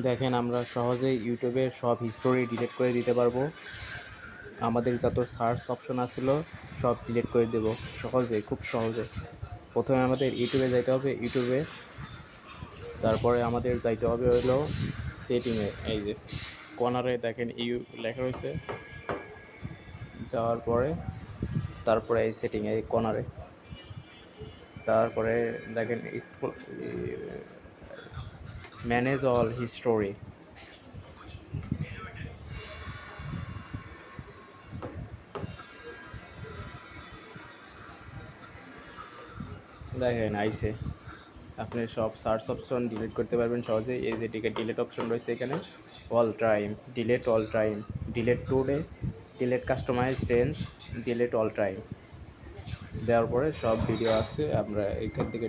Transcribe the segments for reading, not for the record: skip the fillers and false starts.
দেখেন আমরা সহজেই ইউটিউবে সব হিস্টোরি ডিলিট করে দিতে পারবো। আমাদের যত সার্চ অপশন আসছিল সব ডিলিট করে দেব সহজে, খুব সহজে। প্রথমে আমাদের ইউটিউবে যাইতে হবে, ইউটিউবে তারপরে আমাদের যাইতে হবে হলো সেটিংয়ে। এই যে কর্নারে দেখেন ইউ লেখা রয়েছে, যাওয়ার পরে তারপরে এই সেটিংয়ে এই কর্নারে, তারপরে দেখেন ম্যানেজ অল হিস্টোরি। দেখেন আইসে, আপনি সব সার্চ অপশন ডিলিট করতে পারবেন সহজে। এই যে ডিলিট অপশন রয়েছে এখানে, all time, delete all time, delete today, delete customize range, delete all time দেওয়ার পরে সব ভিডিও আছে, আমরা এখান থেকে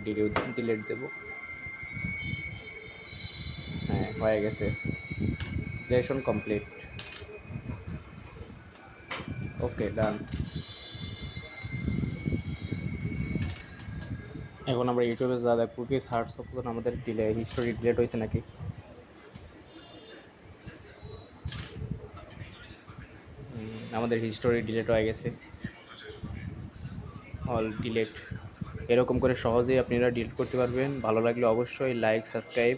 ডিলিট দেব। হ্যাঁ, হয়ে গেছে, রেশন কমপ্লিট। ওকে, ডান। এখন আমরা ইউটিউবে যা দেখবো কি সার্চ অপশন আমাদের হিস্টোরি ডিলিট হয়েছে নাকি। আমাদের হিস্টোরি ডিলিট হয়ে গেছে, অল ডিলিট। এরকম করে সহজেই আপনারা ডিলিট করতে পারবেন। ভালো লাগলে অবশ্যই লাইক, সাবস্ক্রাইব